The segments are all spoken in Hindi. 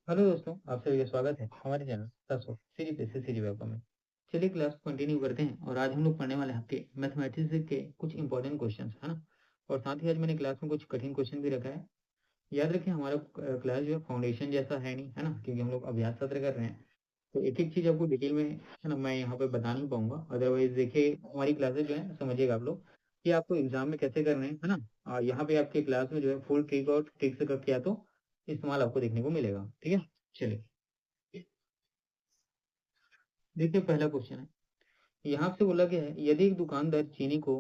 हेलो दोस्तों, आप सभी का स्वागत है हमारे चैनल दसो सीरी पे से सीरी वेब में। चलिए क्लास कंटिन्यू करते हैं और आज हम लोग पढ़ने वाले हैं आपके मैथमेटिक्स के कुछ इंपॉर्टेंट क्वेश्चंस है ना। और साथ ही आज मैंने क्लास में कुछ कठिन क्वेश्चन भी रखा है। याद रखें हमारा क्लास जो है फाउंडेशन जैसा है नहीं है ना, क्योंकि हम लोग अभ्यास सत्र कर रहे हैं। तो एक एक चीज़ आपको डिटेल में है ना मैं यहाँ पे बता नहीं पाऊंगा। अदरवाइज देखिए हमारी क्लासेज जो है समझिएगा आप लोग कि आपको एग्जाम में कैसे करने हैं है ना। यहाँ पे आपके क्लास में जो है फुल ट्रिक और ट्रिक्स का किया तो इस्तेमाल आपको देखने को मिलेगा। ठीक है, चलिए देखिए पहला क्वेश्चन है। यहाँ से बोला गया है यदि एक दुकानदार चीनी को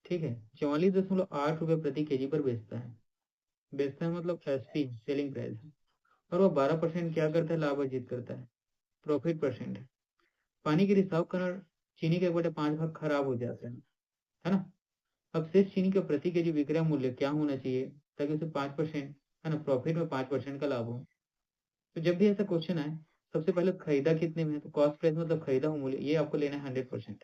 ठीक है 44.8 रुपये प्रति केजी पर बेचता है मतलब एसपी सेलिंग प्राइस है। और वह 12% क्या करता है, लाभ अर्जित करता है, प्रॉफिट परसेंट है। पानी के रिसाव के कारण चीनी के 1/5 भाग खराब हो जाते हैं है ना। अब शेष चीनी का प्रति केजी विक्रय मूल्य क्या होना चाहिए ताकि उसे 5% है ना, प्रॉफिट में 5% का लाभ हो। तो जब भी ऐसा क्वेश्चन आए सबसे पहले खरीदा कितने में है, तो कॉस्ट प्राइस मतलब खरीदा हुआ मूल्य, ये आपको लेना है 100%।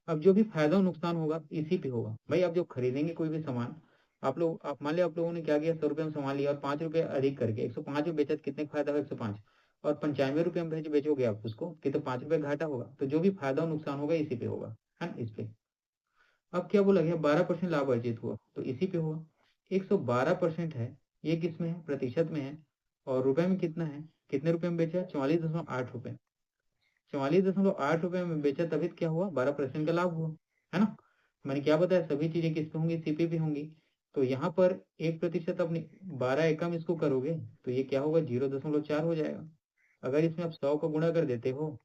अब जो भी फायदा और नुकसान होगा इसी पे होगा भाई। आप जो खरीदेंगे कोई भी सामान, आप मान लिया आप लोगों ने क्या किया, 100 रुपये में सामान लिया और 5 रुपये अधिक करके 105 में बेचा, तो कितने का फायदा होगा, 105। और 95 रुपये में बेचोगे आप उसको कि तो 5 रुपये घाटा होगा। तो जो भी फायदा और नुकसान होगा इसी पे होगा है ना, इस पे। अब क्या बोला गया, 12% लाभ अर्जित हुआ तो इसी पे होगा। 112% है, ये किस में है, प्रतिशत में है। और रुपए में कितना है, कितने रुपए में बेचा, 44.8 रुपये। 44.8 रुपये में बेचा तभी तो क्या हुआ, 12% का लाभ हुआ है ना। मैंने क्या बताया, सभी चीजें किस पे होंगी, सीपी पे होंगी। तो यहाँ पर 1% अपनी 12 एकम इसको करोगे तो ये क्या होगा, 0.4 हो जाएगा। अगर इसमें आप 100 का गुणा कर देते हो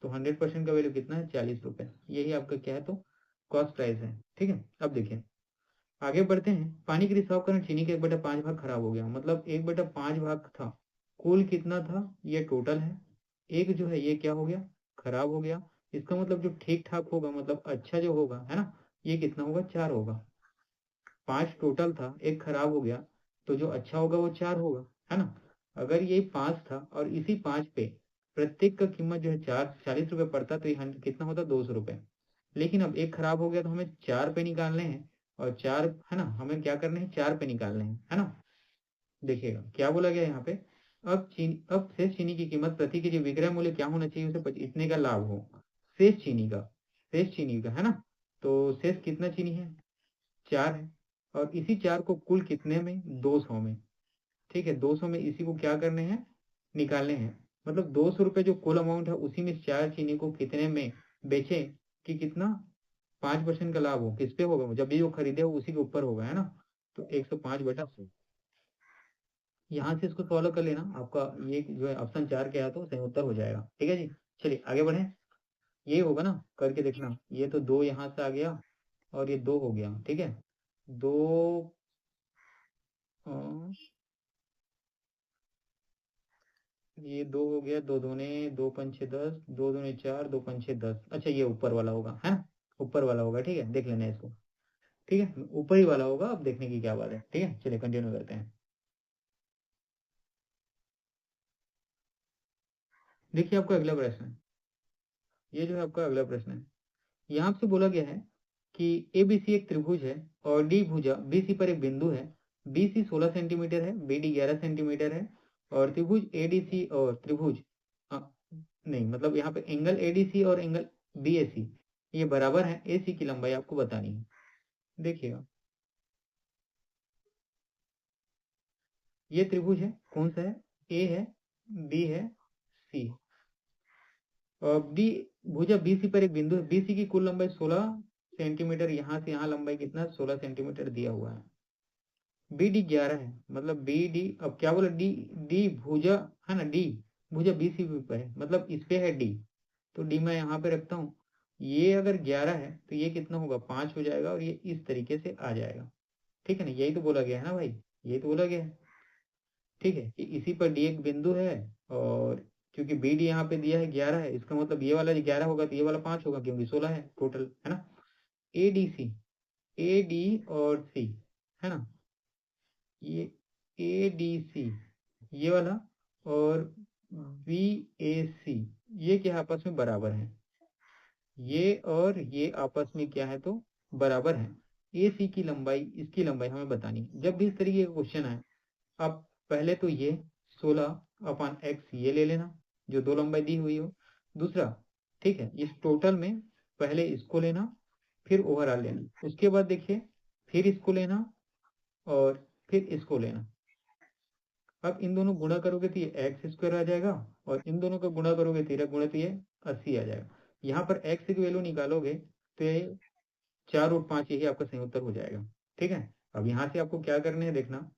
तो 100% का वैल्यू कितना है, 40 रुपये। यही आपका क्या है, तो कॉस्ट प्राइस है। ठीक है, अब देखिए आगे बढ़ते हैं। पानी के रिसाव कारण चीनी का 1/5 भाग खराब हो गया, मतलब 1/5 भाग था। कुल कितना था, ये टोटल है। एक जो है ये क्या हो गया, खराब हो गया। इसका मतलब जो ठीक ठाक होगा, मतलब अच्छा जो होगा है ना, ये कितना होगा, 4 होगा। 5 टोटल था, एक खराब हो गया, तो जो अच्छा होगा वो 4 होगा है ना। अगर ये 5 था और इसी 5 पे प्रत्येक का कीमत जो है 40 रुपये पड़ता, तो ये कितना होता, 200 रुपये। लेकिन अब एक खराब हो गया तो हमें 4 पे निकालने हैं। और 4 है ना, हमें क्या करने हैं, 4 पे निकालने हैं है ना। देखिएगा क्या बोला गया यहाँ पे। अब शेष चीनी की कीमत प्रति केजी विक्रय मूल्य क्या होना चाहिए, उसे इतने का लाभ हो। शेष चीनी का है ना। तो शेष कितना चीनी है, 4 है। और इसी 4 को कुल कितने में, 200 में। ठीक है, 200 में इसी को क्या करने हैं, निकालने हैं। मतलब 200 रुपये जो कुल अमाउंट है उसी में 4 चीनी को कितने में बेचे कि कितना, 5% का लाभ हो। किस पे होगा, जब भी जो खरीदे हो उसी के ऊपर होगा है ना। तो 105/100। यहाँ से इसको सॉल्व कर लेना, आपका ये जो है ऑप्शन 4 के आया तो सही उत्तर हो जाएगा। ठीक है जी, चलिए आगे बढ़े। ये होगा ना, करके देखना। ये तो 2 यहाँ से आ गया और ये 2 हो गया। ठीक है, 2 ये 2 हो गया, 2 दूने 2 पंचे 10, 2 दूने 4, 2 पंचे 10। अच्छा ये ऊपर वाला होगा है ना, ऊपर वाला होगा। ठीक है, देख लेना इसको। ठीक है, ऊपर ही वाला होगा, अब देखने की क्या बात है। ठीक है, चलिए कंटिन्यू करते हैं। देखिए आपका अगला प्रश्न है, ये जो है आपका अगला प्रश्न है। यहाँ से बोला गया है कि ए बी सी एक त्रिभुज है और डी भुजा बी सी पर एक बिंदु है। बी सी 16 सेंटीमीटर है, बी डी 11 सेंटीमीटर है। और त्रिभुज ए डी सी और त्रिभुज अ, नहीं मतलब यहाँ पे एंगल ए डी सी और एंगल बी ए सी ये बराबर है। ए सी की लंबाई आपको बतानी है। देखिएगा ये त्रिभुज है, कौन सा है, ए है, बी है, सी है। और डी भुजा बीसी पर एक बिंदु है। बीसी की कुल लंबाई 16 सेंटीमीटर, यहाँ से यहाँ लंबाई कितना, 16 सेंटीमीटर दिया हुआ है। बी डी 11 है, मतलब बी डी, अब क्या बोला, डी डी भुजा है ना, डी भुजा बीसी पर है, मतलब इस पे है डी। तो डी मैं यहाँ पे रखता हूँ। ये अगर 11 है तो ये कितना होगा, 5 हो जाएगा और ये इस तरीके से आ जाएगा। ठीक है ना, यही तो बोला गया है ना भाई, यही तो बोला गया है। ठीक है, कि इसी पर डी एक बिंदु है। और क्योंकि बी डी यहाँ पे दिया है 11 है, इसका मतलब ये वाला 11 होगा तो ये वाला 5 होगा, क्योंकि 16 है टोटल है ना। A D C, A D और सी है ना, ये ए डी सी ये वाला, और बी ए सी ये क्या आपस में बराबर है। ये और ये आपस में क्या है, तो बराबर है। ए सी की लंबाई, इसकी लंबाई हमें बतानी है। जब भी इस तरीके का क्वेश्चन आए, आप पहले तो ये 16/x ये ले लेना, जो दो लंबाई दी हुई हो। दूसरा, ठीक है, इस टोटल में पहले इसको लेना, फिर ओवरऑल लेना, उसके बाद देखिए फिर इसको लेना और फिर इसको लेना। अब इन दोनों गुणा करोगे तो ये एक्स स्क्वायर आ जाएगा, और इन दोनों का गुणा करोगे 13 गुणा तो ये 80 आ जाएगा। यहाँ पर एक्स की वैल्यू निकालोगे तो ये 4 और 5 यही आपका सही उत्तर हो जाएगा। ठीक है, अब यहाँ से आपको क्या करने हैं देखना,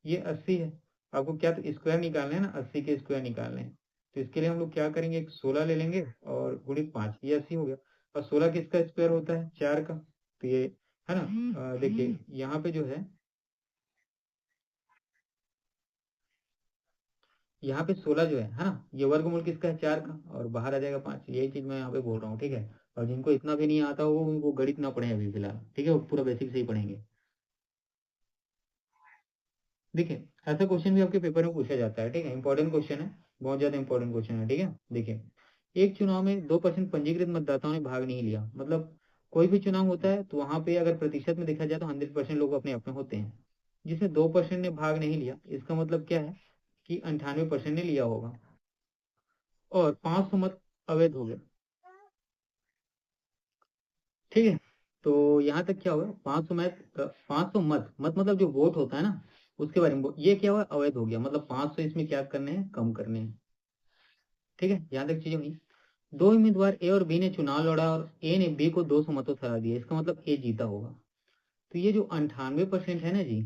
ये 80 है, आपको क्या तो स्क्वायर निकालना है ना, 80 के स्क्वायर निकालने हैं। तो इसके लिए हम लोग क्या करेंगे, एक 16 ले लेंगे और गुणित 5, ये 80 हो गया। और 16 किसका स्क्वायर होता है, 4 का, तो ये है ना। देखिए यहाँ पे जो है, यहाँ पे 16 जो है ना, ये वर्गमूल किसका है, 4 का, और बाहर आ जाएगा 5। यही चीज मैं यहाँ पे बोल रहा हूँ। ठीक है, और जिनको इतना भी नहीं आता होगा उनको गणित ना पढ़े अभी फिलहाल, ठीक है, वो पूरा बेसिक से ही पढ़ेंगे। देखिए ऐसा क्वेश्चन भी आपके पेपर में पूछा जाता है, ठीक है, इंपॉर्टेंट क्वेश्चन है, बहुत ज्यादा इंपॉर्टेंट क्वेश्चन है। ठीक है, देखिए एक चुनाव में 2% पंजीकृत मतदाताओं ने भाग नहीं लिया, मतलब कोई भी चुनाव होता है तो वहां पे अगर प्रतिशत में देखा जाए तो 100% लोग अपने आप में होते हैं, जिसमें 2% ने भाग नहीं लिया, इसका मतलब क्या है कि 98% ने लिया होगा, और 500 मत अवैध हो गए। ठीक है, तो यहाँ तक क्या हुआ, 500 मत मतलब जो वोट होता है ना, उसके बारे में ये क्या हुआ, अवैध हो गया, मतलब 500 इसमें क्या करने हैं, कम करने हैं। ठीक है, यहाँ तक चीजें हुई। दो उम्मीदवार ए और बी ने चुनाव लड़ा और ए ने बी को 200 मतों से हरा दिया, इसका मतलब ए जीता होगा। तो ये जो 98% है ना जी,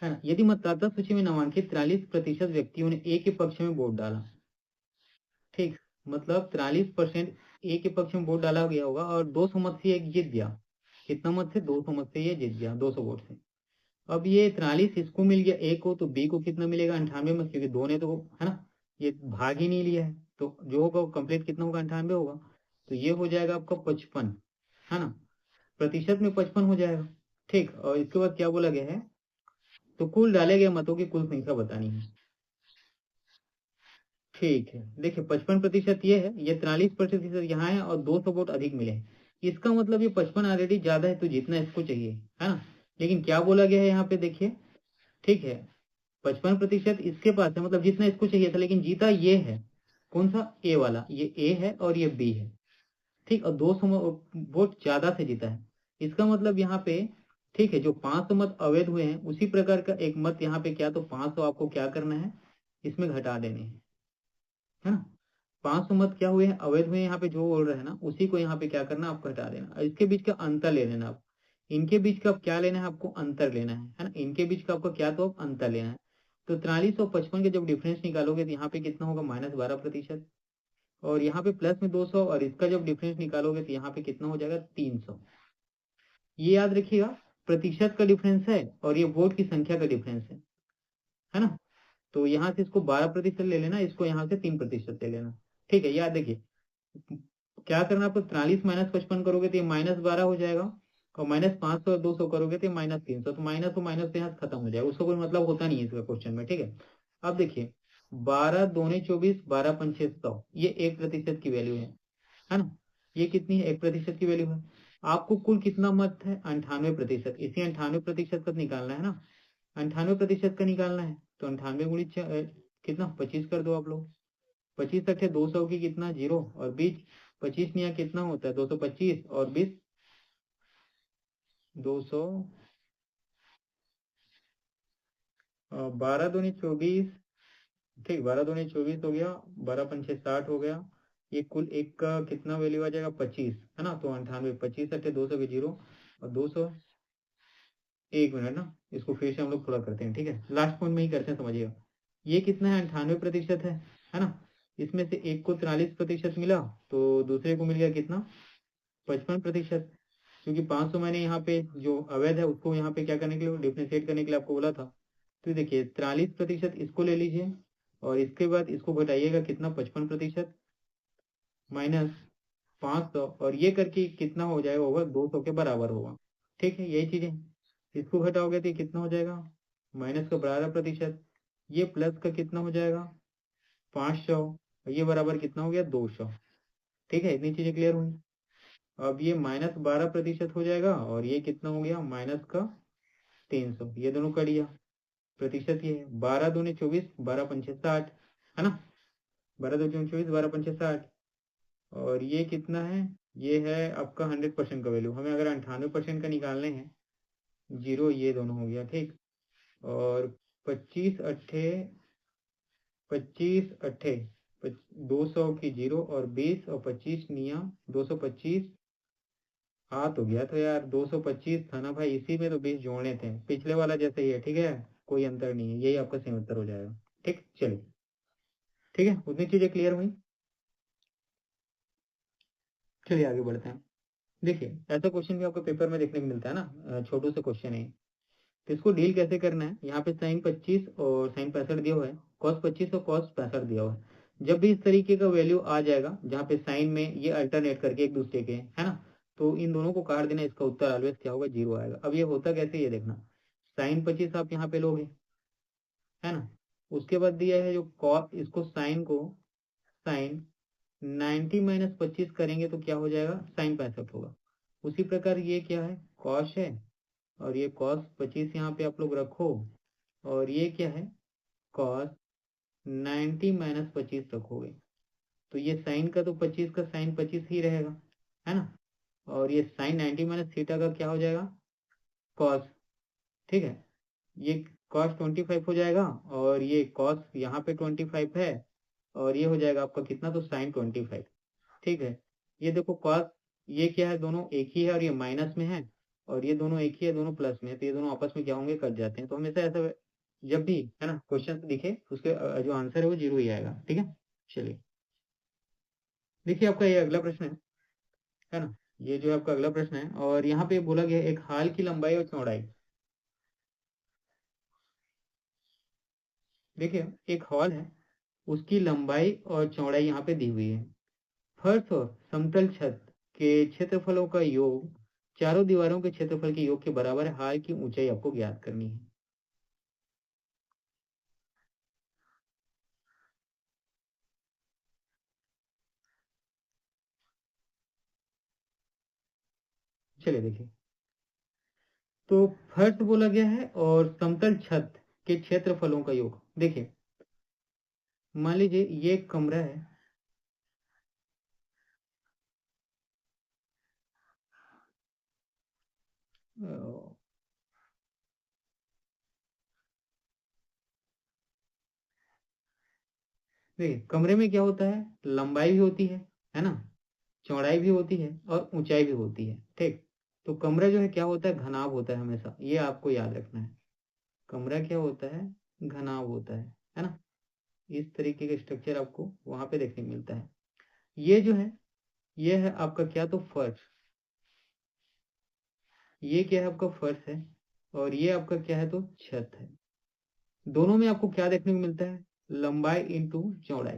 है ना, यदि मतदाता सूची में नामांकित 43% व्यक्तियों ने ए के पक्ष में वोट डाला, ठीक, मतलब 43% ए के पक्ष में वोट डाला गया होगा, और 200 मत से एक जीत गया। कितना मत से, 200 मत से ये जीत गया, 200 वोट से। अब ये 43 इसको मिल गया ए को, तो बी को कितना मिलेगा, 98 में, क्योंकि दो ने तो, है ना, ये भाग ही नहीं लिया है, तो जो होगा कंप्लीट कितना होगा, 98 होगा। तो ये हो जाएगा आपका 55, है ना, प्रतिशत में 55 हो जाएगा। ठीक, और इसके बाद क्या बोला गया है, तो कुल डाले गए मतों की कुल संख्या बतानी है। ठीक है, देखिए 55% ये है, ये 43% यहाँ है, और 200 वोट अधिक मिले हैं। इसका मतलब ये 55 ऑलरेडी ज्यादा है, तो जितना इसको चाहिए, है ना। लेकिन क्या बोला गया है यहाँ पे देखिए, ठीक है, 55% इसके पास है, मतलब जितना इसको चाहिए था, लेकिन जीता ये है, कौन सा, ए वाला, ये ए है और ये बी है। ठीक, और 200 वोट ज्यादा से जीता है, इसका मतलब यहाँ पे, ठीक है, जो 500 मत अवैध हुए हैं उसी प्रकार का एक मत यहाँ पे, क्या तो 500 आपको क्या करना है, इसमें घटा देने हैं, है ना। 500 मत क्या हुए हैं, अवैध हुए हैं, यहाँ पे जो बोल रहे हैं ना, उसी को यहाँ पे क्या करना, आपको हटा देना, और इसके बीच का अंतर ले लेना आप। इनके बीच का क्या लेना है, आपको अंतर लेना है ना, इनके बीच का आपको क्या, तो अंतर लेना है। तो 43 और 55 के जब डिफरेंस निकालोगे तो यहाँ पे कितना होगा, -12%। और यहाँ पे प्लस में 200, और इसका जब डिफरेंस निकालोगे तो यहाँ पे कितना हो जाएगा, 300। ये याद रखिएगा, प्रतिशत का डिफरेंस है और ये वोट की संख्या का डिफरेंस है ना। तो यहाँ से इसको 12% ले लेना, इसको यहाँ से 3% ले लेना। ठीक है, याद देखिए, क्या करना आपको, 43 माइनस 55 करोगे तो ये -12 हो जाएगा, और -500 और 200 करोगे तो -300, तो माइनस तो माइनस यहाँ से खत्म हो जाएगा, उसका कोई मतलब होता नहीं है इसका क्वेश्चन में। ठीक है, अब देखिए 12 दूनी 24, 12 पंचे 100, ये 1% की वैल्यू है ना। ये कितनी है, 1% की वैल्यू है। आपको कुल कितना मत है, 98%, इसी 98% का निकालना है ना, 98% का निकालना है, तो 98 गुणित कितना, 25 कर दो आप लोग। 25 तक है, 200 की कितना, जीरो, और 25 में यहाँ कितना होता है, 225, और 20, 200, 12 दूनी 24, ठीक, 12 दूनी 24 हो गया, 12 पंचे 60 हो गया। ये कुल एक का कितना वैल्यू आ जाएगा, 25, है ना, तो 98, 25 200 के जीरो, और 200, 1 मिनट ना, इसको फिर से हम लोग थोड़ा करते हैं, ठीक है, लास्ट पॉइंट में ही करते हैं, समझिएगा। ये कितना है, 98% है ना। इसमें से एक को 43% मिला, तो दूसरे को मिल गया कितना, 55%। क्योंकि 500 मैंने यहाँ पे जो अवैध है उसको यहाँ पे क्या करने के लिए, डिफ्रेंशिएट करने के लिए आपको बोला था। तो देखिए 43% इसको ले लीजिए, और इसके बाद इसको घटाइएगा कितना, 55% माइनस 500, और ये करके कितना हो जाएगा, होगा 200 के बराबर होगा। ठीक है, यही चीजें, इसको घटाओगे तो ये कितना हो जाएगा, माइनस का 12%, ये प्लस का कितना हो जाएगा, 500, और ये बराबर कितना हो गया, 200। ठीक है, इतनी चीजें क्लियर हुई। अब ये -12% हो जाएगा, और ये कितना हो गया, माइनस का 300, ये दोनों कट गया। प्रतिशत ये है 12 दूनी 24, 12 पंचे 60, है ना। 12 दूनी 24, 12 पंचे 60, और ये कितना है, ये है आपका 100% का वैल्यू। हमें अगर 98% का निकालने हैं, जीरो ये दोनों हो गया, ठीक। और 25 अट्ठे 200 की जीरो, और 20 और 25 निया 225, हाथ हो गया। तो यार 225 था ना भाई, इसी में तो 20 जोड़ने थे, पिछले वाला जैसे ही है, ठीक है, कोई अंतर नहीं है, यही आपका सही उत्तर हो जाएगा। ठीक, चलिए, ठीक है, उतनी चीजें क्लियर हुई। चलिए आगे बढ़ते हैं। देखिए, ऐसा क्वेश्चन भी आपको पेपर में देखने को मिलता है ना, छोटू से क्वेश्चन है, तो इसको डील कैसे करना है। यहाँ पे साइन 25 और साइन 65 दिया हुआ है, कॉस 25 और कॉस 65 दिया हुआ है। जब भी इस तरीके का वैल्यू आ जाएगा जहाँ पे साइन में ये अल्टरनेट करके एक दूसरे के, है ना, तो इन दोनों को काट देना, इसका उत्तर ऑलवेज क्या होगा, जीरो आएगा। अब ये होता कैसे, ये देखना, साइन 25 आप यहाँ पे लोगे, है ना, उसके बाद दिया है जो कॉस, इसको साइन को साइन 90 माइनस 25 करेंगे तो क्या हो जाएगा, साइन 65 होगा। उसी प्रकार ये क्या है, कॉस है, और ये कॉस 25 यहाँ पे आप लोग रखो, और ये क्या है, कॉस 90 माइनस 25 रखोगे, तो ये साइन का तो 25 का साइन 25 ही रहेगा, है ना, और ये साइन 90 माइनस थीटा का क्या हो जाएगा, कॉस, ठीक है, ये कॉस 25 हो जाएगा, और ये कॉस यहाँ पे 25 है, और ये हो जाएगा आपका कितना, तो साइन 25, ठीक है। ये देखो कॉस, ये क्या है, दोनों एक ही है, और ये माइनस में है, और ये दोनों एक ही है, दोनों प्लस में है, तो ये दोनों आपस में क्या होंगे, कट जाते हैं। तो हमेशा ऐसा, जब भी है ना क्वेश्चन दिखे, उसके जो आंसर है वो जीरो ही आएगा, ठीक है। चलिए, देखिए आपका ये अगला प्रश्न है ना, ये जो आपका अगला प्रश्न है, और यहाँ पे बोला गया एक हाल की लंबाई और चौड़ाई। देखिए, एक हॉल है, उसकी लंबाई और चौड़ाई यहाँ पे दी हुई है। फर्श और समतल छत के क्षेत्रफलों का योग चारों दीवारों के क्षेत्रफल के योग के बराबर है। हाल की ऊंचाई आपको ज्ञात करनी है। चलिए देखिए, तो फर्श बोला गया है और समतल छत के क्षेत्रफलों का योग। देखिए, मान लीजिए ये एक कमरा है, अ, देखिए कमरे में क्या होता है, लंबाई भी होती है ना, चौड़ाई भी होती है, और ऊंचाई भी होती है, ठीक। तो कमरा जो है क्या होता है, घनाभ होता है हमेशा, ये आपको याद रखना है। कमरा क्या होता है, घनाभ होता है ना। इस तरीके का स्ट्रक्चर आपको वहां पे देखने को मिलता है। ये जो है, ये है आपका क्या, तो फर्श, ये क्या है आपका फर्श है, और ये आपका क्या है, तो छत है। दोनों में आपको क्या देखने को मिलता है, लंबाई इंटू चौड़ाई,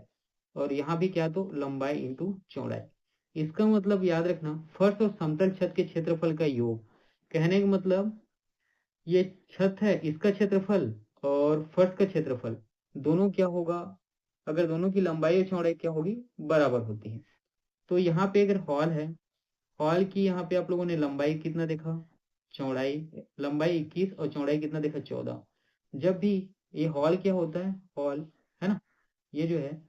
और यहाँ भी क्या, तो लंबाई इंटू चौड़ाई। इसका मतलब याद रखना, फर्श और समतल छत के क्षेत्रफल का योग, कहने का मतलब ये छत है, इसका क्षेत्रफल और फर्श का क्षेत्रफल दोनों क्या होगा, अगर दोनों की लंबाई और चौड़ाई क्या होगी, बराबर होती है। तो यहाँ पे अगर हॉल है, हॉल की यहाँ पे आप लोगों ने लंबाई कितना देखा, चौड़ाई, लंबाई 21 और चौड़ाई कितना देखा, 14। जब भी ये हॉल क्या होता है, हॉल, है ना, ये जो है,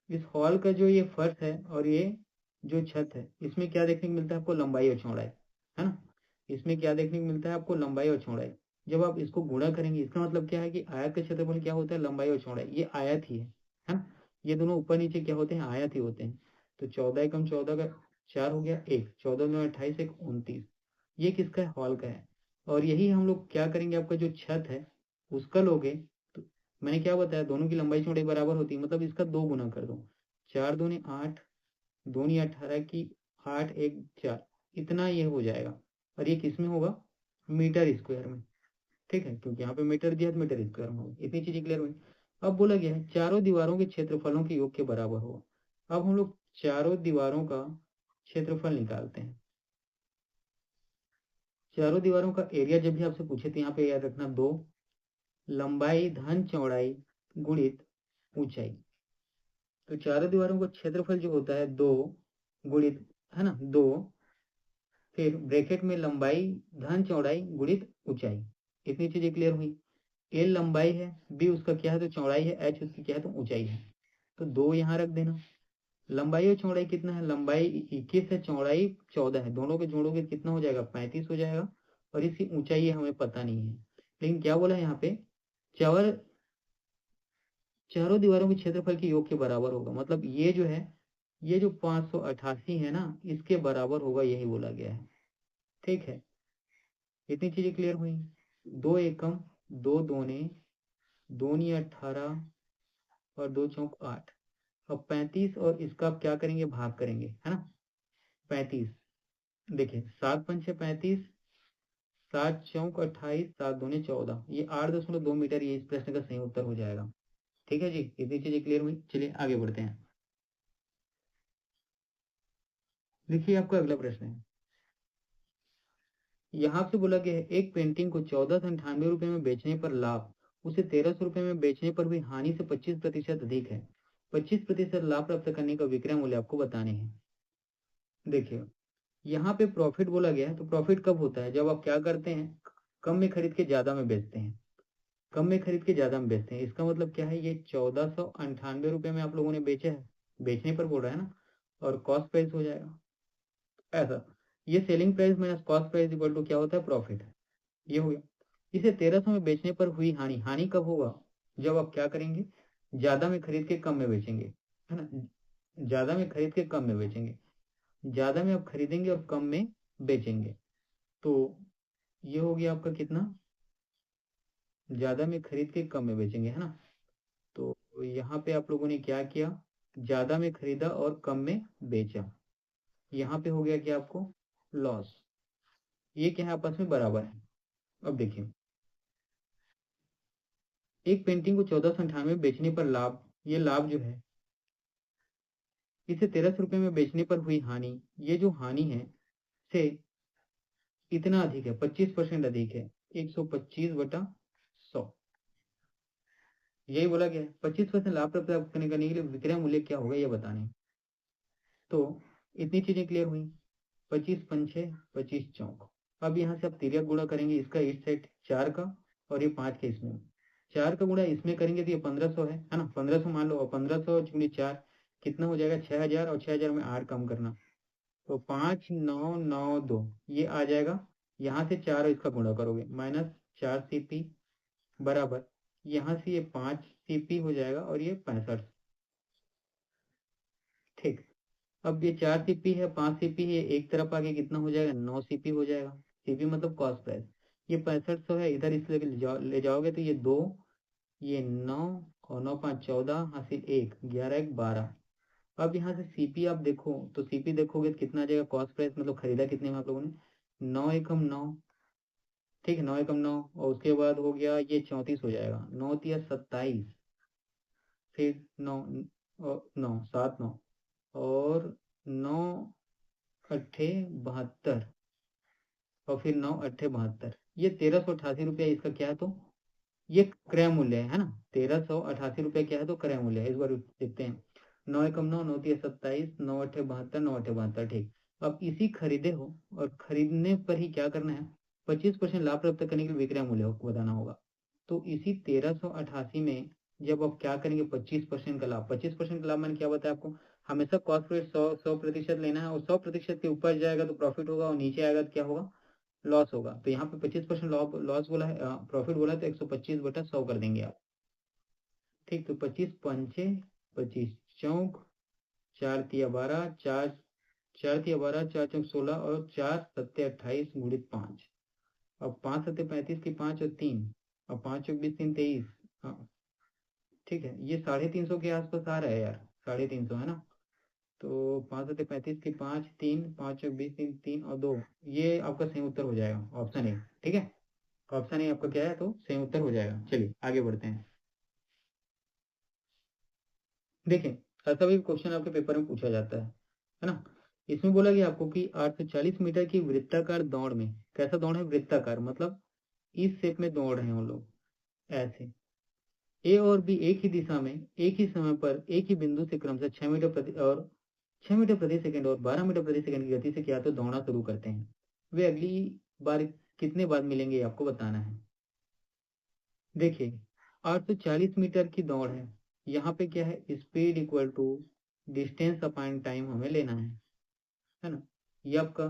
इस हॉल का जो ये फर्श है और ये जो छत है, इसमें क्या देखने को मिलता है आपको, लंबाई और चौड़ाई, है ना। इसमें क्या देखने को मिलता है आपको, लंबाई और चौड़ाई। जब आप इसको गुणा करेंगे, इसका मतलब क्या है कि आयत का क्षेत्रफल क्या होता है, लंबाई और चौड़ाई, ये आयत ही है ना। ये दोनों ऊपर नीचे क्या होते हैं, आयत ही होते हैं। तो 14 एकम 14 का 4 हो गया, एक 14 में 28, एक 29। ये किसका है, हॉल का है। और यही हम लोग क्या करेंगे, आपका जो छत है उसका लोगे, तो मैंने क्या बताया, दोनों की लंबाई चौड़ाई बराबर होती है, मतलब इसका दो गुना कर दो, 4 दूनी 8, दूनी 18 की 8, एक 4, इतना ये हो जाएगा। और ये किस में होगा, मीटर स्क्वायर में, ठीक है, क्योंकि यहाँ पे मीटर दिया तो मीटर स्क्वायर में होगा। इतनी चीजें क्लियर हुई। अब बोला गया है चारों दीवारों के क्षेत्रफलों के योग के बराबर होगा। अब हम लोग चारों दीवारों का क्षेत्रफल निकालते हैं। चारों दीवारों का एरिया जब भी आपसे पूछे तो यहाँ पे याद रखना, दो लंबाई धन चौड़ाई गुणित ऊंचाई। तो चारों दीवारों का क्षेत्रफल जो होता है, दो गुणित, है ना, दो, फिर ब्रैकेट में लंबाई धन चौड़ाई गुणित ऊंचाई। इतनी चीजें क्लियर हुई। एल लंबाई है, बी उसका क्या है तो चौड़ाई है, एच उसकी क्या है तो ऊंचाई है। तो 2 यहाँ रख देना। लंबाई और चौड़ाई कितना है, लंबाई 21 है, चौड़ाई 14 है, दोनों के जोड़ोगे कितना हो जाएगा 35 हो जाएगा। और इसकी ऊंचाई हमें पता नहीं है, लेकिन क्या बोला है यहाँ पे, चार चारों दीवारों के क्षेत्रफल के योग के बराबर होगा। मतलब ये जो है, ये जो 588 है ना, इसके बराबर होगा, यही बोला गया है। ठीक है, इतनी चीजें क्लियर हुई। 2 एकम, 2 दूने, 2 नी 18 और 2 चौक 8। अब 35 और इसका आप क्या करेंगे, भाग करेंगे, है ना। 35, देखिए 7 पंचे 35, 7 चौक 28, 7 दूने 14, ये 8.2 मीटर, ये इस प्रश्न का सही उत्तर हो जाएगा। ठीक है जी, इतनी चीजें क्लियर हुई। चलिए आगे बढ़ते हैं। देखिए आपका अगला प्रश्न है, यहाँ से बोला गया है एक पेंटिंग को 1498 रुपए में बेचने पर लाभ, उसे 1300 रुपए में बेचने पर भी हानि से 25% अधिक है। 25% लाभ प्राप्त करने का विक्रय मूल्य आपको बताने हैं। देखिए यहाँ पे प्रॉफिट बोला गया है, तो प्रॉफिट कब होता है, जब आप क्या करते हैं, कम में खरीद के ज्यादा में बेचते हैं। कम में खरीद के ज्यादा में बेचते हैं, इसका मतलब क्या है, ये 1498 रुपए में आप लोगों ने बेचा है, बेचने पर बोल रहा है ना, और कॉस्ट प्राइस हो जाएगा ऐसा। ये selling price minus cost price equal to क्या होता है, प्रॉफिट। ये हो गया। इसे 1300 में बेचने पर हुई हानि, हानि कब होगा, जब आप क्या करेंगे, ज्यादा में खरीद के कम में बेचेंगे, है ना। ज्यादा में खरीद के कम में बेचेंगे, ज्यादा में आप खरीदेंगे और कम में बेचेंगे। तो ये हो गया आपका कितना, ज्यादा में खरीद के कम में बेचेंगे, है ना। तो यहाँ पे आप लोगों ने क्या किया, ज्यादा में खरीदा और कम में बेचा, यहाँ पे हो गया क्या आपको, लॉस। ये क्या है, आपस में बराबर है। अब देखिए, एक पेंटिंग को 1498 में बेचने पर लाभ, ये लाभ जो है, इसे 1300 रुपये में बेचने पर हुई हानि, ये जो हानि है से इतना अधिक है, 25% अधिक है, 125/100। यही बोला गया है, 25% लाभ प्राप्त करने के लिए विक्रय मूल्य क्या होगा ये बताने। तो इतनी चीजें क्लियर हुई। 25 पंचे 25 चौक। अब यहाँ से आप तिर्यक गुणा करेंगे, इसका इस साइड 4 का और ये 5 के इसमें, 4 का गुणा इसमें करेंगे तो ये 1500 है ना, 1500 मान लो, और 1500 × 4 कितना हो जाएगा, 6000, और 6000 में 8 कम करना, तो 5992 ये आ जाएगा। यहाँ से 4 इसका गुणा करोगे, -4 CP बराबर, यहाँ से ये 5 CP हो जाएगा और ये 65। ठीक, अब ये 4 CP है, 5 CP है, एक तरफ आके कितना हो जाएगा, 9 CP हो जाएगा। CP मतलब कॉस्ट प्राइस। ये 6500 है, इधर इस ले जाओगे तो ये 2, ये 9, और 9×5 = 14, हासिल 1, 11×1 = 12। अब यहाँ से सीपी आप देखो, तो सीपी देखोगे तो कितना आ जाएगा, कॉस्ट प्राइस मतलब खरीदा कितने में आप लोगों ने, 9 एकम 9। ठीक है, 9 एकम 9, और उसके बाद हो गया ये 34 हो जाएगा, 9×3 = 27, फिर 9 और 9 × 8 = 72, और फिर 9 × 8 = 72, ये 1388 रुपया इसका क्या है, तो ये क्रय मूल्य है ना। 1388 रुपया क्या है, तो क्रय मूल्य है। इस बार देखते हैं, 9 एकम 9, 9×3 = 27, 9 × 8 = 72, 9 × 8 = 72। ठीक, अब इसी खरीदे हो, और खरीदने पर ही क्या करना है, 25% लाभ प्राप्त करने के लिए विक्रय मूल्य को बताना होगा। तो इसी 1388 में जब आप क्या करेंगे, 25% का लाभ, 25% का लाभ मैंने क्या बताया आपको, हमेशा कॉस्ट रेट 100% लेना है, और 100% के ऊपर जाएगा तो प्रॉफिट होगा, और नीचे आएगा तो क्या होगा, लॉस होगा। तो यहाँ पे 25% लॉस बोला है, प्रॉफिट बोला है, तो 125/100 कर देंगे आप। ठीक, तो 25 पंचे 25 चौक, 4×3 = 12, 4×3 = 12, 4×4 = 16, और 4×7 = 28 × 5। अब 5×7 = 35 की 5 और 3, अब 5×4 = 20, 3 × 23। हाँ ठीक है, ये 350 के आसपास आ रहा है यार, 350 है ना। तो 5×7 = 35 की 5, 3, 5×4 = 20, 3, 3 और 2, ये आपका सही उत्तर हो जाएगा, ऑप्शन ए। ठीक है, ऑप्शन ए आपका क्या है, तो सही उत्तर हो जाएगा। चलिए आगे बढ़ते हैं। देखें, ऐसा भी क्वेश्चन आपके पेपर में पूछा जाता है ना। इसमें बोला गया आपको कि 840 मीटर की वृत्ताकार दौड़ में, कैसा दौड़ है, वृत्ताकार मतलब इस शेप में दौड़ रहे हैं वो लोग, ऐसे ए और बी एक ही दिशा में, एक ही समय पर, एक ही बिंदु से क्रमशः 6 मीटर प्रति सेकंड और 12 मीटर प्रति सेकंड की गति से क्या तो दौड़ना शुरू करते हैं। वे अगली बार कितने बाद मिलेंगे, आपको बताना है। देखिए 840 मीटर की दौड़ है, यहाँ पे क्या है, speed equal to distance upon time हमें लेना है ना। ये आपका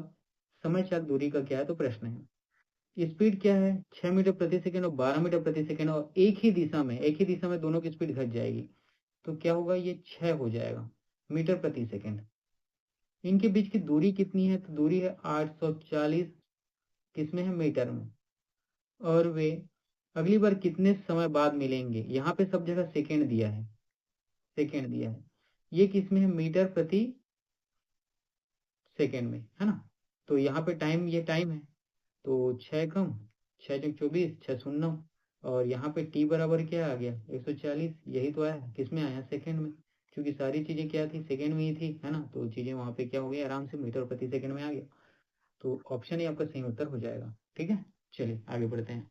समय चाल दूरी का क्या है तो प्रश्न है। स्पीड क्या है, 6 मीटर प्रति सेकंड और 12 मीटर प्रति सेकंड, और एक ही दिशा में दोनों की स्पीड घट जाएगी, तो क्या होगा, ये 6 हो जाएगा मीटर प्रति सेकंड। इनके बीच की दूरी कितनी है, तो दूरी है 840, किसमें है, मीटर में। और वे अगली बार कितने समय बाद मिलेंगे, यहाँ पे सब जगह सेकंड दिया है, सेकंड दिया है, ये किसमें है, मीटर प्रति सेकंड में, है ना। तो यहाँ पे टाइम, ये टाइम है, तो 6 कम 6 × 24 6×0, और यहाँ पे टी बराबर क्या आ गया, 140, यही तो आया, किसमें आया, सेकंड में, क्योंकि सारी चीजें क्या थी, सेकंड में ही थी, है ना, तो चीजें वहां पे क्या हो गई, आराम से मीटर प्रति सेकंड में आ गया। तो ऑप्शन ही आपका सही उत्तर हो जाएगा। ठीक है, चलिए आगे बढ़ते हैं।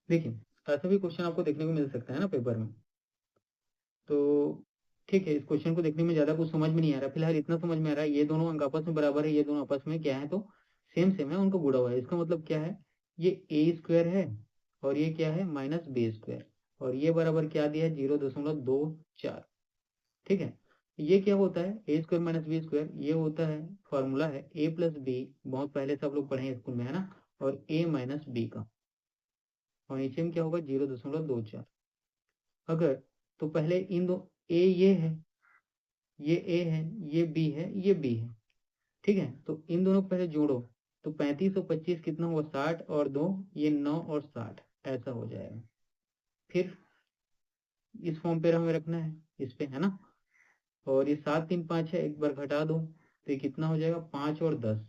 देखिए ऐसा भी क्वेश्चन आपको देखने को मिल सकता है ना पेपर में, तो ठीक है, इस क्वेश्चन को देखने में ज्यादा कुछ समझ में नहीं आ रहा, फिलहाल इतना समझ में आ रहा है, ये दोनों अंक आपस में बराबर है, ये दोनों आपस में क्या है, तो सेम सेम है, उनको गुणा हुआ है, इसका मतलब क्या है, ये ए स्क्वायर है और ये क्या है, -b², और ये बराबर क्या दिया है, 0.24। ठीक है, ये क्या होता है, a² - b², ये होता है, फॉर्मूला है a+b, बहुत पहले सब लोग पढ़े हैं स्कूल में, है ना, और a - b का, और नीचे में क्या होगा, 0.24। अगर, तो पहले इन दो, ए ये है, ये ए है, ये बी है, ये बी है, ठीक है, तो इन दोनों को पहले जोड़ो, तो 35 और 25 कितना हुआ, 60, और 2 ये 9 और 60, ऐसा हो जाएगा। फिर इस फॉर्म पे हमें रखना है, इस पे, है ना, और ये 7 3 5 है, एक बार घटा दो, तो ये कितना हो जाएगा, 5 और 10,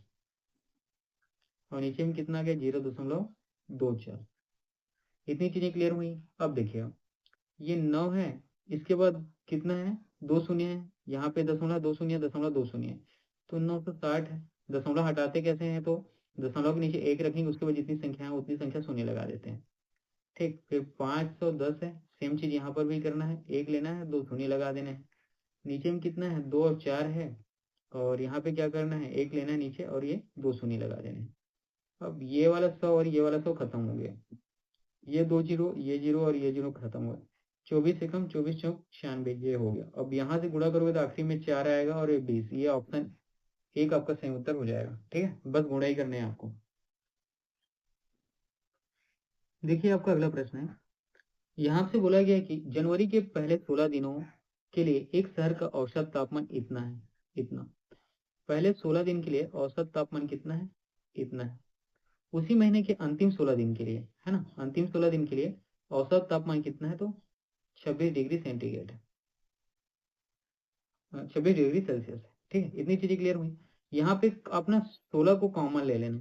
और नीचे में कितना आ गया, 0.24। इतनी चीजें क्लियर हुई। अब देखिए, ये 9 है, इसके बाद कितना है, 2 शून्य है, यहाँ पे दशमलव, 2 शून्य, दशमलव, 2 शून्य है, तो 960 है। दशमलव हटाते कैसे हैं, तो दशमलव के नीचे एक रखेंगे, उसके बाद जितनी संख्या है उतनी संख्या शून्य लगा देते हैं। ठीक, फिर 510 है, सेम चीज यहाँ पर भी करना है, एक लेना है, 2 शून्य लगा देने हैं। नीचे में कितना है, 2 और 4 है, और यहाँ पे क्या करना है, एक लेना है नीचे, और ये 2 शून्य लगा देने हैं। अब ये वाला 100 और ये वाला 100 खत्म हो गया, ये 2 जीरो, ये जीरो और ये जीरो खत्म हुआ। 24 से कम, 24 चौक 96, ये हो गया। अब यहाँ से गुणा करोगे तो आखिरी में 4 आएगा, और ये 20, ये ऑप्शन एक आपका सही उत्तर हो जाएगा। ठीक है, बस गुणा ही करने हैं आपको। देखिए आपका अगला प्रश्न है, यहाँ से बोला गया है कि जनवरी के पहले 16 दिनों के लिए एक शहर का औसत तापमान इतना है, इतना। पहले 16 दिन के लिए औसत तापमान कितना है, इतना है। उसी महीने के अंतिम 16 दिन के लिए, है ना, अंतिम 16 दिन के लिए औसत तापमान कितना है, तो 26 डिग्री सेंटीग्रेड है, 26 डिग्री सेल्सियस है। ठीक है, इतनी चीजें क्लियर हुई। यहाँ पे अपना 16 को कॉमन ले लेना,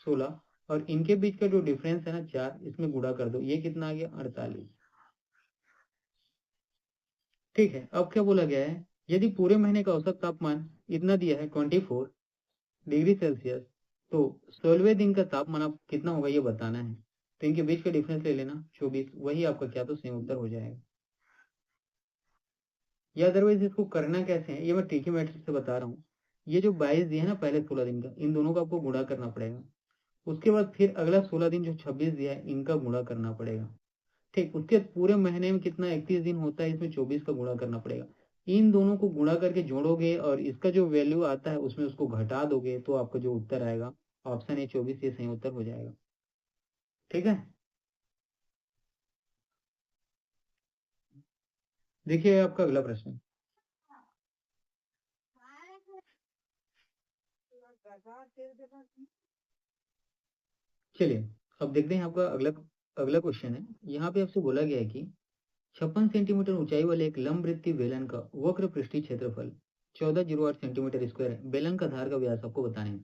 16, और इनके बीच का जो डिफरेंस है ना 4, इसमें गुणा कर दो, ये कितना आ गया, 48। ठीक है, अब क्या बोला गया है, यदि पूरे महीने का औसत तापमान इतना दिया है 24 डिग्री सेल्सियस, तो 16वें दिन का तापमान आप कितना होगा ये बताना है, तो इनके बीच का डिफरेंस ले लेना 24, वही आपका क्या तो सही उत्तर हो जाएगा। या अदरवाइज इसको करना कैसे है, ये मैं ट्रिकी मेथड से बता रहा हूँ। ये जो 22 दिया है ना पहले 16 दिन का, इन दोनों का आपको गुणा करना पड़ेगा, उसके बाद फिर अगला 16 दिन जो 26 दिया है इनका गुणा करना पड़ेगा। ठीक, उसके पूरे महीने में कितना 31 दिन होता है, इसमें 24 का गुणा करना पड़ेगा। इन दोनों को गुणा करके जोड़ोगे और इसका जो वैल्यू आता है उसमें उसको घटा दोगे, तो आपका जो उत्तर आएगा ऑप्शन ए 24, ये सही उत्तर हो जाएगा। ठीक है, देखिए आपका अगला प्रश्न। चलिए अब देखते हैं आपका अगला, अगला क्वेश्चन है। यहाँ पे आपसे बोला गया है कि 56 सेंटीमीटर ऊंचाई वाले एक लंबवृत्तीय बेलन का वक्र पृष्ठीय क्षेत्रफल 1408 सेंटीमीटर स्क्वायर है। बेलन का धार का व्यास आपको बताना है।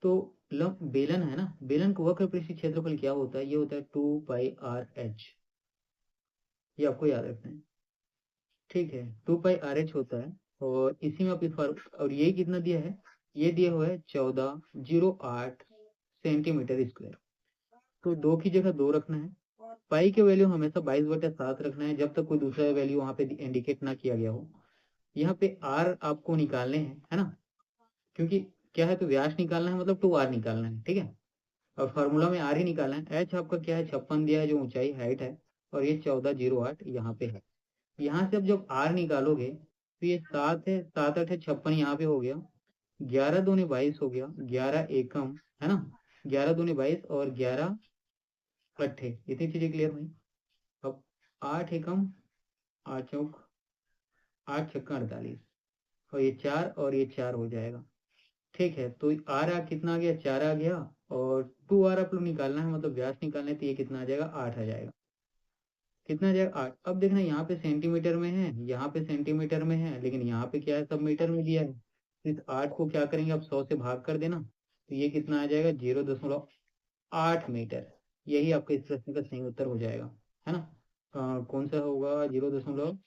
तो बेलन है ना, बेलन का वक्र पृष्ठीय क्षेत्रफल क्या होता है, ये होता है 2πr/h, ये आपको याद रखना है। ठीक है, 2πr/h होता है, और इसी में आप इस बार, और ये कितना दिया है, ये दिया हुआ है 1408 सेंटीमीटर स्क्वायर, तो 2 की जगह 2 रखना है। पाई के वैल्यू हमेशा 22/7 रखना है, जब तक कोई दूसरा वैल्यू वहां पे इंडिकेट ना किया गया हो। यहाँ पे आर आपको निकालने हैं, है ना, क्योंकि क्या है, तो व्यास निकालना है, मतलब 2r निकालना है। ठीक है, और फार्मूला में आर ही निकालना है। एच आपका क्या है, 56 दिया है जो ऊंचाई हाइट है, और ये 1408 यहाँ पे है। यहाँ से अब जब आर निकालोगे तो ये 7 है, 7 8 है 56 यहाँ पे हो गया, 11 दूनी 22 हो गया, 11 एकम है ना, 11 दूनी 22 और 11 अट्ठे, इतनी चीजें क्लियर हुई। अब 8 एकम 8 चौक 8 छक्का 48, और ये 4 और ये 4 हो जाएगा। ठीक है, तो आर आ कितना आ गया, 4 आ गया, और 2 आर आप लोग निकालना है, मतलब व्यास निकालना है, तो ये कितना आ जाएगा, 8 आ जाएगा। कितना आ जाएगा, 8। अब देखना यहाँ पे सेंटीमीटर में है, यहाँ पे सेंटीमीटर में है, लेकिन यहाँ पे क्या है, सब मीटर में दिया है। इस 8 को क्या करेंगे, अब 100 से भाग कर देना, तो ये कितना आ जाएगा, 0.8 मीटर। यही आपका इस प्रश्न का सही उत्तर हो जाएगा, है ना। कौन सा होगा, 0.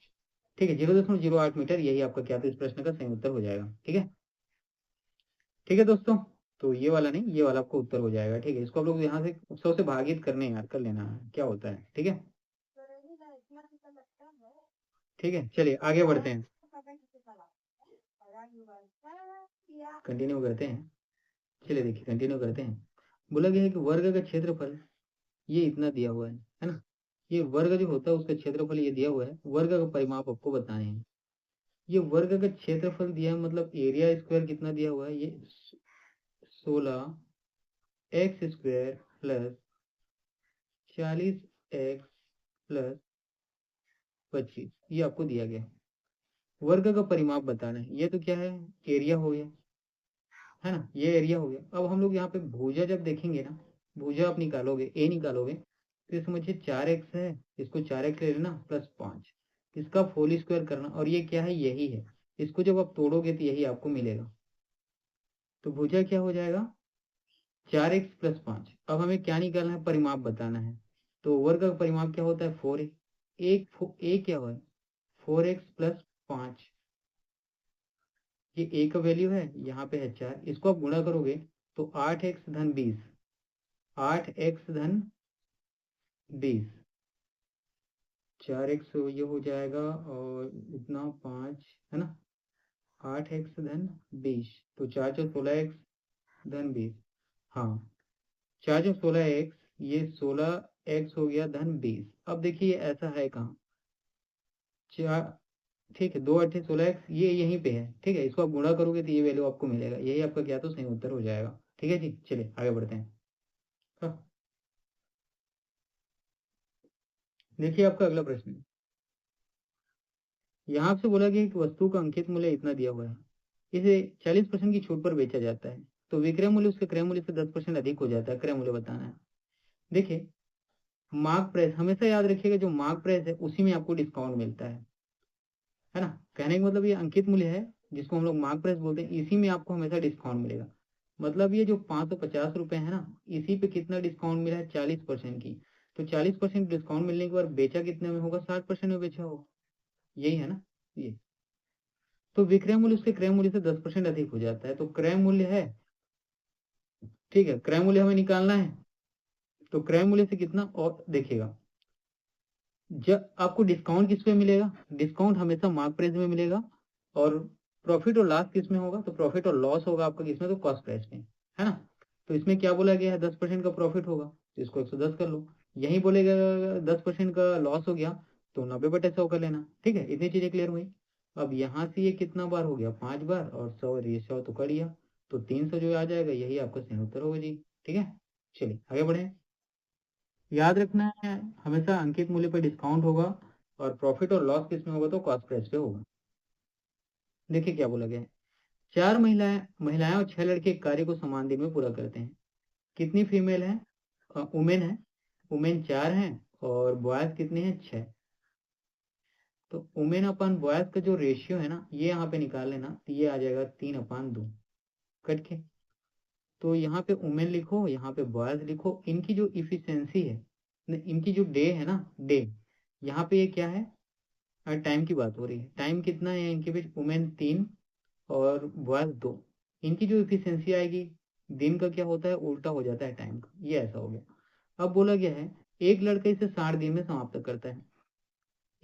ठीक है, 0.08 मीटर, यही आपका क्या था, इस प्रश्न का सही उत्तर हो जाएगा। ठीक है, ठीक है दोस्तों, तो ये वाला नहीं, ये वाला आपको उत्तर हो जाएगा। ठीक है, इसको आप लोग यहाँ से 100 से भागित करने यार कर लेना है, क्या होता है। ठीक है, ठीक है, चलिए आगे बढ़ते हैं, कंटिन्यू करते हैं। चलिए देखिए, कंटिन्यू करते हैं। बोला गया है कि वर्ग का क्षेत्रफल ये इतना दिया हुआ है ना। ये वर्ग जो होता है उसका क्षेत्रफल ये दिया हुआ है, वर्ग का परिमाप आपको बताए हैं। ये वर्ग का क्षेत्रफल दिया है, मतलब एरिया स्क्वायर कितना दिया हुआ है, ये 16x² प्लस 40x प्लस 25, ये आपको दिया गया है। वर्ग का परिमाप बताना है, ये तो क्या है, एरिया हो गया, है ना, ये एरिया हो गया। अब हम लोग यहाँ पे भुजा जब देखेंगे ना, भुजा आप निकालोगे, ए निकालोगे, तो ये समझिए 4x है, इसको 4x ले लेना प्लस 5, इसका होल स्क्वायर करना, और ये क्या है, यही है, इसको जब आप तोड़ोगे तो यही आपको मिलेगा। तो भुजा क्या हो जाएगा, 4x प्लस 5। अब हमें क्या निकालना है, परिमाप बताना है। तो वर्ग का परिमाप क्या होता है, 4a। ए क्या हुआ है, 4x प्लस 5, ये ए का वैल्यू है, यहाँ पे है 4, इसको आप गुणा करोगे तो 8x धन 20, 8x धन 20, 4x ये हो जाएगा, और इतना 5 है ना, 8x धन 20, तो 4 × 16x धन 20, हाँ 4 × 16x, ये 16x हो गया धन 20। अब देखिए ऐसा है कहाँ, चार, ठीक है, 2 × 8 = 16x, ये यहीं पे है। ठीक है, इसको आप गुणा करोगे तो ये वैल्यू आपको मिलेगा, यही आपका क्या तो सही उत्तर हो जाएगा। ठीक है जी, चलिए आगे बढ़ते हैं। हाँ, देखिए आपका अगला प्रश्न है। यहाँ आपसे बोला गया कि वस्तु का अंकित मूल्य इतना दिया हुआ है, इसे 40% की छूट पर बेचा जाता है, तो विक्रय मूल्य उसके क्रय मूल्य से 10% अधिक हो जाता है, क्रय मूल्य बताना है। देखिए, मार्क प्राइस हमेशा याद रखिएगा, जो मार्क प्राइस है उसी में आपको डिस्काउंट मिलता है ना। कहने का मतलब ये अंकित मूल्य है, जिसको हम लोग मार्क प्राइस बोलते हैं, इसी में आपको हमेशा डिस्काउंट मिलेगा। मतलब ये जो 550 रुपए है ना, इसी पे कितना डिस्काउंट मिला है, 40% की। तो 40% डिस्काउंट मिलने के बाद बेचा कितने में होगा, 60% में बेचा होगा, यही है ना ये। तो विक्रय मूल्य उसके क्रय मूल्य से 10% अधिक हो जाता है, तो क्रय मूल्य है, ठीक है, क्रय मूल्य हमें निकालना है। तो क्रय मूल्य से कितना, और देखिएगा जब आपको डिस्काउंट किस पे मिलेगा, डिस्काउंट हमेशा मार्क प्राइस में मिलेगा, और प्रॉफिट और लॉस किस में होगा, तो प्रॉफिट और लॉस होगा आपका किसमें, तो कॉस्ट प्राइस में, है ना। तो इसमें क्या बोला गया है, 10% का प्रॉफिट होगा, तो इसको 110 कर लो। यही बोलेगा 10% का लॉस हो गया, तो 90/100 कर लेना। ठीक है, इतनी चीजें क्लियर हुई। अब यहाँ से ये कितना बार हो गया, 5 बार, और 100 ये 100 तो कर लिया, तो 300 जो आ जाएगा, यही आपका सही उत्तर होगा जी। ठीक है, चलिए आगे बढ़े। याद रखना है, हमेशा अंकित मूल्य पर डिस्काउंट होगा, और प्रॉफिट और लॉस किस में होगा, तो कॉस्ट प्राइस पे होगा। देखिए क्या बोला गया है, 4 महिलाएं महिलाएं और 6 लड़के एक कार्य को समान दिन में पूरा करते हैं। कितनी फीमेल है, वुमेन है, वुमेन 4 हैं, और बॉयज कितने हैं, 6। तो वुमेन अपन बॉयज का जो रेशियो है ना, ये यहाँ पे निकाल लेना, तो ये आ जाएगा 3/2 कट के। तो यहाँ पे वुमेन लिखो, यहाँ पे बॉयज लिखो, इनकी जो इफिशियंसी है, इनकी जो डे है ना, डे, यहाँ पे ये क्या है, टाइम की बात हो रही है, टाइम कितना है इनके बीच, वुमेन 3 और बॉयज 2, इनकी जो इफिशियंसी आएगी, दिन का क्या होता है, उल्टा हो जाता है टाइम का, ये ऐसा हो गया। अब बोला गया है एक लड़का इसे 60 दिन में समाप्त करता है।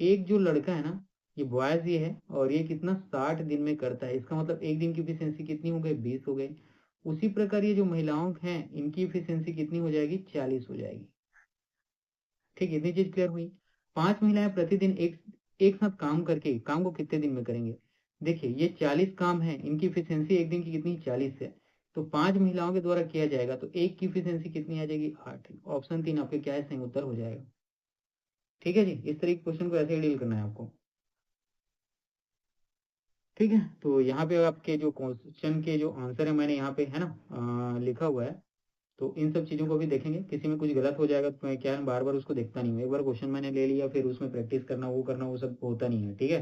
एक जो लड़का है ना, ये बॉयज ये है, और ये कितना 60 दिन में करता है, इसका मतलब एक दिन की इफिशियंसी कितनी हो गई, 20 हो गई। उसी प्रकार ये जो महिलाओं हैं इनकी इफिशियंसी कितनी हो जाएगी, 40 हो जाएगी। ठीक, इतनी चीज क्लियर हुई। 5 महिलाएं प्रतिदिन एक साथ काम करके काम को कितने दिन में करेंगे। देखिए ये 40 काम है, इनकी इफिशियंसी एक दिन की कितनी, 40 है। तो 5 महिलाओं के द्वारा किया जाएगा तो एक की इफिशियंसी कितनी आ जाएगी, 8। ऑप्शन 3 आपके क्या है, सही उत्तर हो जाएगा। ठीक है जी, इस तरीके के क्वेश्चन को ऐसे ही डील करना है आपको। ठीक है, तो यहाँ पे आपके जो क्वेश्चन के जो आंसर है मैंने यहाँ पे है ना लिखा हुआ है। तो इन सब चीज़ों को भी देखेंगे, किसी में कुछ गलत हो जाएगा तो मैं क्या है बार बार उसको देखता नहीं हूँ, एक बार क्वेश्चन मैंने ले लिया फिर उसमें प्रैक्टिस करना वो सब होता नहीं है। ठीक है,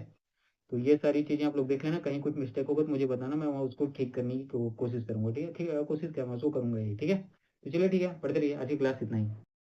तो ये सारी चीज़ें आप लोग देख लेना, कहीं कुछ मिस्टेक होगा तो मुझे बताना, मैं वहाँ उसको ठीक करने की कोशिश करूंगा। ठीक है, ठीक है, कोशिश क्या मैं उसको करूंगा ही। ठीक है, तो चलिए ठीक है, पढ़ते रहिए, आज की क्लास इतना ही।